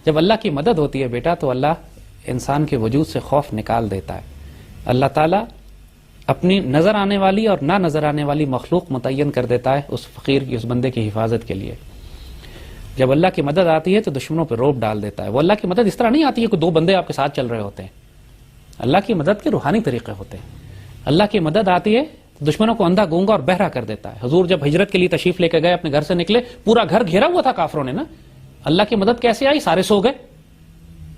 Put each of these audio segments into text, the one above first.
جب اللہ کی مدد ہوتی ہے بیٹا تو اللہ انسان کے وجود سے خوف نکال دیتا ہے. اللہ تعالیٰ اپنی نظر آنے والی اور نہ نظر آنے والی مخلوق متعین کر دیتا ہے اس فقیر کی، اس بندے کی حفاظت کے لیے. جب اللہ کی مدد آتی ہے تو دشمنوں پہ روب ڈال دیتا ہے. وہ اللہ کی مدد اس طرح نہیں آتی ہے کہ دو بندے آپ کے ساتھ چل رہے ہوتے ہیں. اللہ کی مدد کے روحانی طریقے ہوتے ہیں. اللہ کی مدد آتی ہے دشمنوں کو اندھا گونگا اور بہرا کر دیتا ہے. حضور جب ہجرت کے لیے تشریف لے کے گئے، اپنے گھر سے نکلے، پورا گھر گھیرا ہوا تھا کافروں نے نا. اللہ کی مدد کیسے آئی؟ سارے سو گئے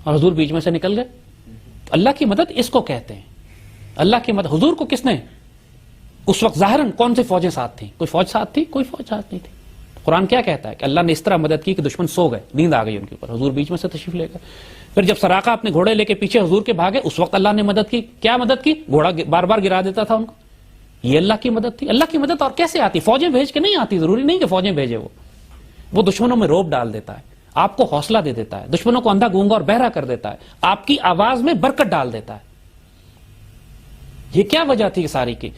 اور حضور بیچ میں سے نکل گئے. اللہ کی مدد اس کو کہتے ہیں. اللہ کی مدد حضور کو کس نے اس وقت ظاہراً کون سی فوجیں ساتھ تھیں؟ کوئی فوج ساتھ تھی؟ کوئی فوج ساتھ نہیں تھی. قرآن کیا کہتا ہے کہ اللہ نے اس طرح مدد کی کہ دشمن سو گئے، نیند آ گئی ان کے اوپر، حضور بیچ میں سے تشریف لے گئے. پھر جب سراقہ اپنے گھوڑے لے کے پیچھے حضور کے بھاگے، اس وقت اللہ نے مدد کی. کیا مدد کی؟ گھوڑا بار بار گرا دیتا تھا ان کو. یہ اللہ کی مدد تھی. اللہ کی مدد اور کیسے آتی؟ فوجیں بھیج کے نہیں آتی. ضروری نہیں کہ فوجیں بھیجے. وہ دشمنوں میں روب ڈال دیتا ہے، آپ کو حوصلہ دے دیتا ہے، دشمنوں کو اندھا گونگا اور بہرا کر دیتا ہے، آپ کی آواز میں برکت ڈال دیتا ہے. یہ کیا وجہ تھی ساری کی؟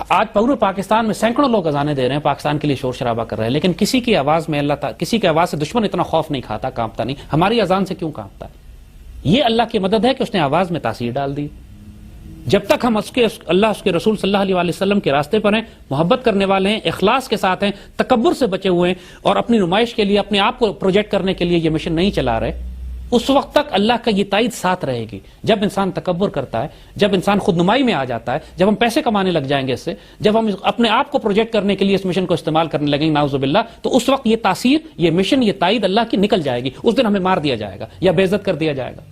آج پورے پاکستان میں سینکڑوں لوگ اذانیں دے رہے ہیں، پاکستان کے لیے شور شرابہ کر رہے ہیں، لیکن کسی کی آواز میں اللہ تعالیٰ، کسی کی آواز سے دشمن اتنا خوف نہیں کھاتا، کانپتا نہیں. ہماری اذان سے کیوں کانپتا ہے؟ یہ اللہ کی مدد ہے کہ اس نے آواز میں تاثیر ڈال دی. جب تک ہم اس کے رسول صلی اللہ علیہ وسلم کے راستے پر ہیں، محبت کرنے والے ہیں، اخلاص کے ساتھ ہیں، تکبر سے بچے ہوئے ہیں اور اپنی نمائش کے لیے، اپنے آپ کو پروجیکٹ کرنے کے لیے یہ مشن نہیں چلا رہے، اس وقت تک اللہ کا یہ تائید ساتھ رہے گی. جب انسان تکبر کرتا ہے، جب انسان خود نمائی میں آ جاتا ہے، جب ہم پیسے کمانے لگ جائیں گے اس سے، جب ہم اپنے آپ کو پروجیکٹ کرنے کے لیے اس مشن کو استعمال کرنے لگیں گے نعوذ باللہ، تو اس وقت یہ تاثیر، یہ مشن، یہ تائید اللہ کی نکل جائے گی. اس دن ہمیں مار دیا جائے گا یا بے عزت کر دیا جائے گا.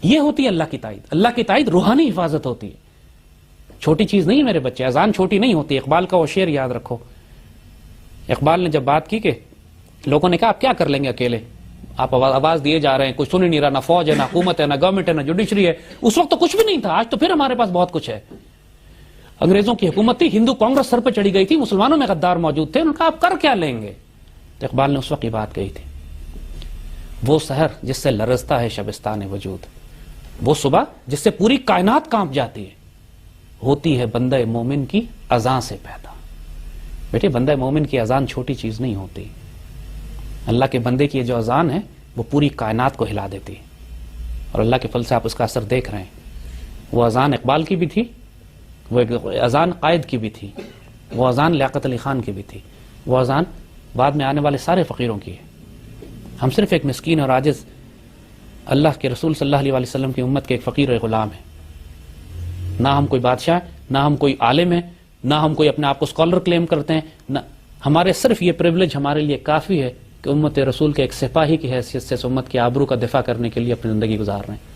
یہ ہوتی ہے اللہ کی تائید. اللہ کی تائید روحانی حفاظت ہوتی ہے. چھوٹی چیز نہیں ہے میرے بچے، اذان چھوٹی نہیں ہوتی. اقبال کا وہ شعر یاد رکھو. اقبال نے جب بات کی کہ لوگوں نے کہا آپ کیا کر لیں گے اکیلے، آپ آواز دیے جا رہے ہیں، کوئی سن ہی نہیں رہا، نہ فوج ہے، نہ حکومت ہے، نہ گورنمنٹ ہے، نہ جوڈیشری ہے. اس وقت تو کچھ بھی نہیں تھا. آج تو پھر ہمارے پاس بہت کچھ ہے. انگریزوں کی حکومت تھی، ہندو کانگریس سر پہ چڑھی گئی تھی، مسلمانوں میں غدار موجود تھے. انہوں نے کہا آپ کر کیا لیں گے؟ تو اقبال نے اس وقت یہ بات کہی تھی، وہ سحر جس سے لرزتا ہے شبستان وجود، وہ صبح جس سے پوری کائنات کانپ جاتی ہے، ہوتی ہے بندہ مومن کی اذان سے پیدا. بیٹے بندہ مومن کی اذان چھوٹی چیز نہیں ہوتی. اللہ کے بندے کی جو اذان ہے وہ پوری کائنات کو ہلا دیتی ہے. اور اللہ کے فضل سے آپ اس کا اثر دیکھ رہے ہیں. وہ اذان اقبال کی بھی تھی، وہ اذان قائد کی بھی تھی، وہ اذان لیاقت علی خان کی بھی تھی، وہ اذان بعد میں آنے والے سارے فقیروں کی ہے. ہم صرف ایک مسکین اور عاجز اللہ کے رسول صلی اللہ علیہ وسلم کی امت کے ایک فقیر اور غلام ہیں. نہ ہم کوئی بادشاہ، نہ ہم کوئی عالم ہیں، نہ ہم کوئی اپنے آپ کو اسکالر کلیم کرتے ہیں. نہ ہمارے صرف یہ پریولیج ہمارے لیے کافی ہے کہ امت رسول کے ایک سپاہی کی حیثیت سے اس امت کی آبرو کا دفاع کرنے کے لیے اپنی زندگی گزار رہے ہیں.